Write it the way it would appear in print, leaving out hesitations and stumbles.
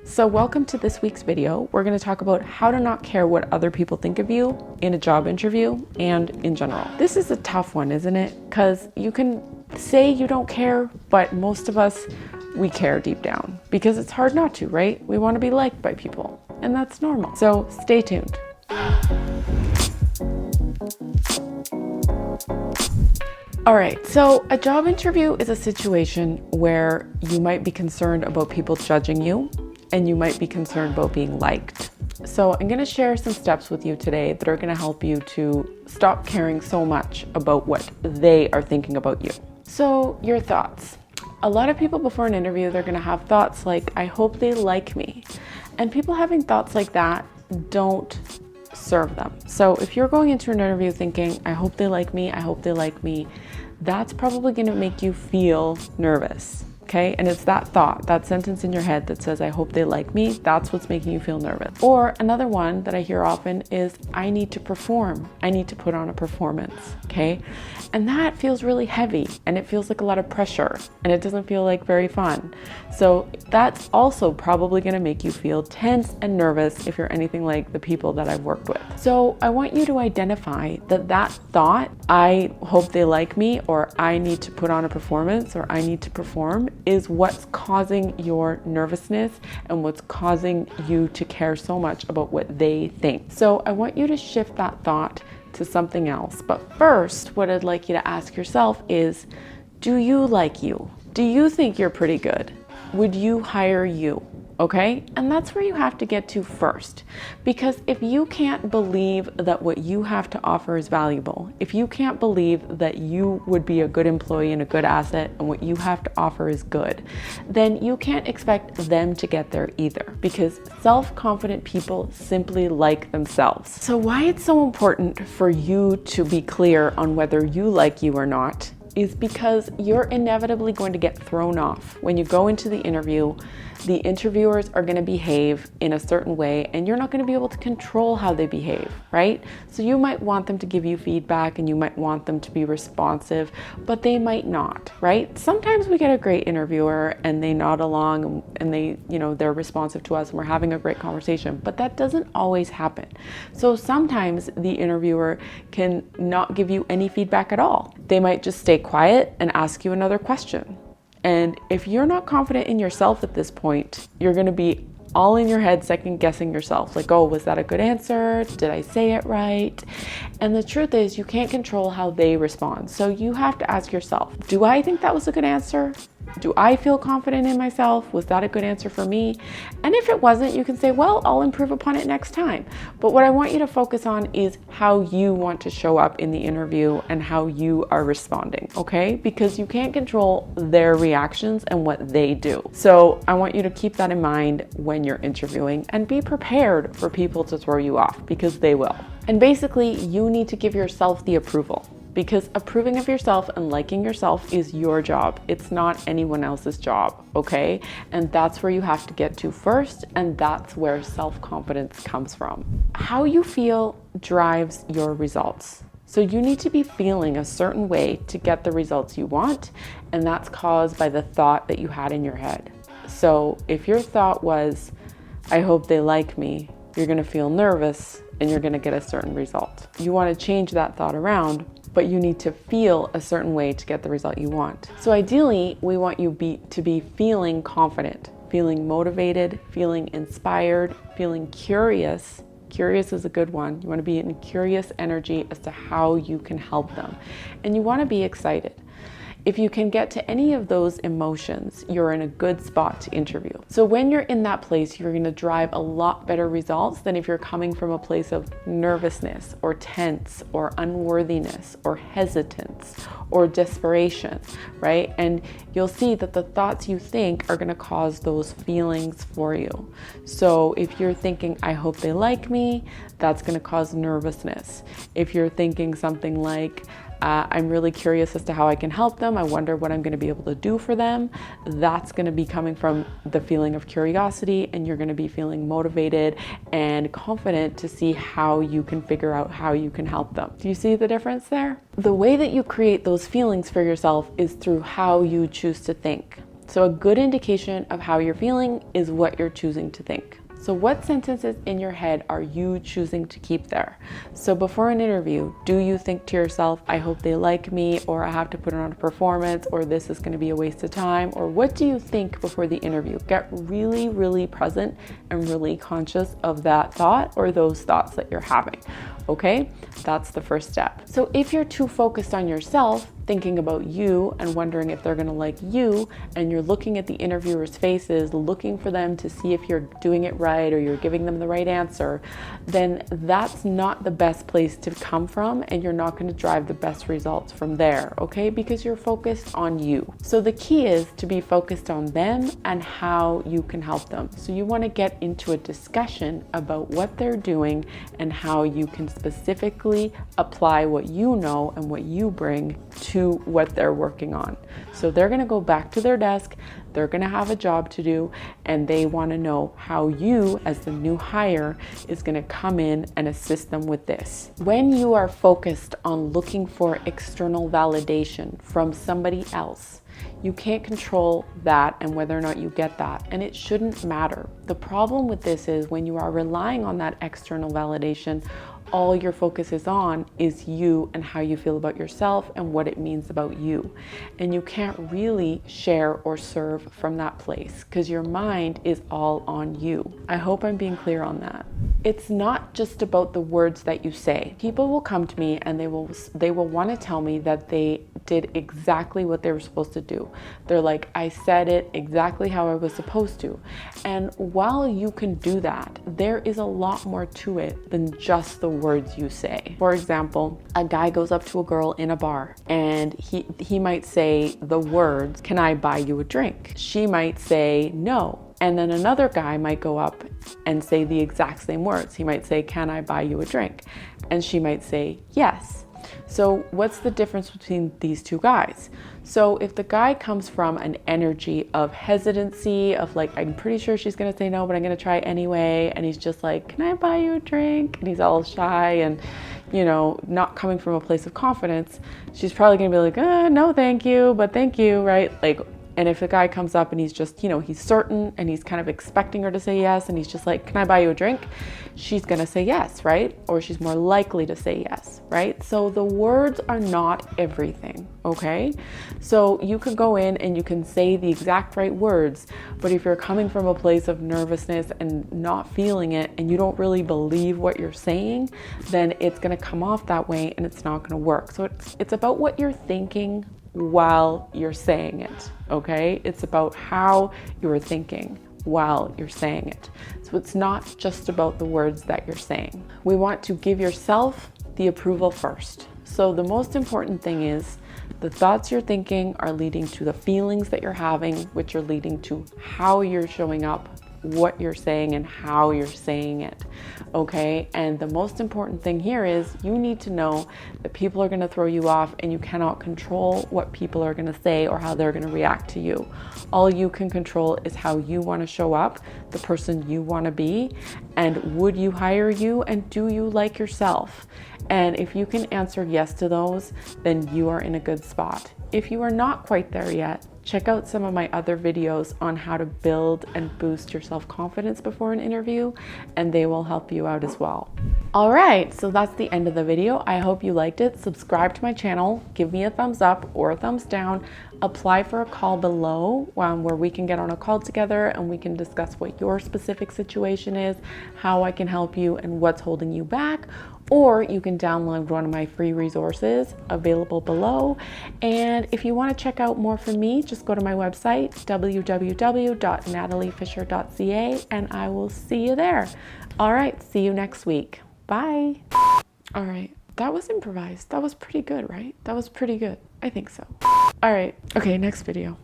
So welcome to this week's video. We're going to talk about how to not care what other people think of you in a job interview and in general. This is a tough one, isn't it? Because you can say you don't care, but most of us, we care deep down because it's hard not to, right? We want to be liked by people and that's normal. So stay tuned. All right, so a job interview is a situation where you might be concerned about people judging you and you might be concerned about being liked. So I'm gonna share some steps with you today that are gonna help you to stop caring so much about what they are thinking about you. So your thoughts. A lot of people before an interview, they're gonna have thoughts like, I hope they like me. And people having thoughts like that don't serve them. So if you're going into an interview thinking, I hope they like me, I hope they like me, that's probably gonna make you feel nervous. Okay, and it's that thought, that sentence in your head that says, I hope they like me, that's what's making you feel nervous. Or another one that I hear often is, I need to perform. I need to put on a performance, okay? And that feels really heavy and it feels like a lot of pressure and it doesn't feel like very fun. So that's also probably gonna make you feel tense and nervous if you're anything like the people that I've worked with. So I want you to identify that thought, I hope they like me, or I need to put on a performance, or I need to perform, is what's causing your nervousness and what's causing you to care so much about what they think. So I want you to shift that thought to something else. But first, what I'd like you to ask yourself is, do you like you? Do you think you're pretty good? Would you hire you? Okay? And that's where you have to get to first. Because if you can't believe that what you have to offer is valuable, if you can't believe that you would be a good employee and a good asset and what you have to offer is good, then you can't expect them to get there either. Because self-confident people simply like themselves. So why it's so important for you to be clear on whether you like you or not is because you're inevitably going to get thrown off. When you go into the interview, the interviewers are going to behave in a certain way and you're not going to be able to control how they behave, right? So you might want them to give you feedback and you might want them to be responsive, but they might not, right? Sometimes we get a great interviewer and they nod along and they, they're responsive to us and we're having a great conversation, but that doesn't always happen. So sometimes the interviewer can not give you any feedback at all. They might just stay quiet and ask you another question. And if you're not confident in yourself at this point, you're going to be all in your head second guessing yourself. Like, oh, was that a good answer? Did I say it right? And the truth is you can't control how they respond. So you have to ask yourself, do I think that was a good answer? Do I feel confident in myself? Was that a good answer for me? And if it wasn't, you can say, well, I'll improve upon it next time. But what I want you to focus on is how you want to show up in the interview and how you are responding, okay? Because you can't control their reactions and what they do. So I want you to keep that in mind when you're interviewing and be prepared for people to throw you off because they will. And basically, you need to give yourself the approval. Because approving of yourself and liking yourself is your job. It's not anyone else's job, okay? And that's where you have to get to first, and that's where self-confidence comes from. How you feel drives your results. So you need to be feeling a certain way to get the results you want, and that's caused by the thought that you had in your head. So if your thought was, I hope they like me, you're gonna feel nervous and you're gonna get a certain result. You wanna change that thought around, but you need to feel a certain way to get the result you want. So ideally, we want you to be feeling confident, feeling motivated, feeling inspired, feeling curious. Curious is a good one. You want to be in curious energy as to how you can help them. And you want to be excited. If you can get to any of those emotions, you're in a good spot to interview. So when you're in that place, you're going to drive a lot better results than if you're coming from a place of nervousness or tense or unworthiness or hesitance or desperation, right? And you'll see that the thoughts you think are going to cause those feelings for you. So if you're thinking, I hope they like me, that's going to cause nervousness. If you're thinking something like, I'm really curious as to how I can help them. I wonder what I'm going to be able to do for them. That's going to be coming from the feeling of curiosity, and you're going to be feeling motivated and confident to see how you can figure out how you can help them. Do you see the difference there? The way that you create those feelings for yourself is through how you choose to think. So a good indication of how you're feeling is what you're choosing to think. So what sentences in your head are you choosing to keep there? So before an interview, do you think to yourself, I hope they like me, or I have to put on a performance, or this is going to be a waste of time? Or what do you think before the interview? Get really, really present and really conscious of that thought or those thoughts that you're having. Okay, that's the first step. So if you're too focused on yourself, thinking about you and wondering if they're going to like you, and you're looking at the interviewers' faces, looking for them to see if you're doing it right or you're giving them the right answer, then that's not the best place to come from, and you're not going to drive the best results from there, okay? Because you're focused on you. So the key is to be focused on them and how you can help them. So you want to get into a discussion about what they're doing and how you can specifically apply what you know and what you bring to what they're working on. So they're going to go back to their desk, they're going to have a job to do, and they want to know how you, as the new hire, is going to come in and assist them with this. When you are focused on looking for external validation from somebody else, you can't control that and whether or not you get that, and it shouldn't matter. The problem with this is when you are relying on that external validation, all your focus is on is you and how you feel about yourself and what it means about you. And you can't really share or serve from that place because your mind is all on you. I hope I'm being clear on that. It's not just about the words that you say. People will come to me and they will want to tell me that they did exactly what they were supposed to do. They're like, I said it exactly how I was supposed to. And while you can do that, there is a lot more to it than just the words you say. For example, a guy goes up to a girl in a bar and he might say the words, "Can I buy you a drink?" She might say no. And then another guy might go up and say the exact same words. He might say, "Can I buy you a drink?" And she might say yes. So what's the difference between these two guys? So if the guy comes from an energy of hesitancy, of like, I'm pretty sure she's gonna say no, but I'm gonna try anyway, and he's just like, "Can I buy you a drink?" And he's all shy and, you know, not coming from a place of confidence, she's probably gonna be like, no, thank you, but thank you, right? Like, and if the guy comes up and he's just, you know, he's certain and he's kind of expecting her to say yes, and he's just like, "Can I buy you a drink?" She's gonna say yes, right? Or she's more likely to say yes, right? So the words are not everything, okay? So you could go in and you can say the exact right words, but if you're coming from a place of nervousness and not feeling it, and you don't really believe what you're saying, then it's gonna come off that way and it's not gonna work. So it's about what you're thinking while you're saying it, okay? It's about how you're thinking while you're saying it. So it's not just about the words that you're saying. We want to give yourself the approval first. So the most important thing is the thoughts you're thinking are leading to the feelings that you're having, which are leading to how you're showing up, what you're saying, and how you're saying it, okay? And the most important thing here is you need to know that people are going to throw you off, and you cannot control what people are going to say or how they're going to react to you. All you can control is how you want to show up, the person you want to be, and would you hire you, and do you like yourself? And if you can answer yes to those, then you are in a good spot. If you are not quite there yet, check out some of my other videos on how to build and boost your self-confidence before an interview, and they will help you out as well. All right, so that's the end of the video. I hope you liked it. Subscribe to my channel, give me a thumbs up or a thumbs down, apply for a call below where we can get on a call together and we can discuss what your specific situation is, how I can help you, and what's holding you back. Or you can download one of my free resources available below. And if you want to check out more from me, just go to my website, www.nataliefisher.ca, and I will see you there. All right, see you next week. Bye. All right, that was improvised. That was pretty good, right? That was pretty good. I think so. All right, okay, next video.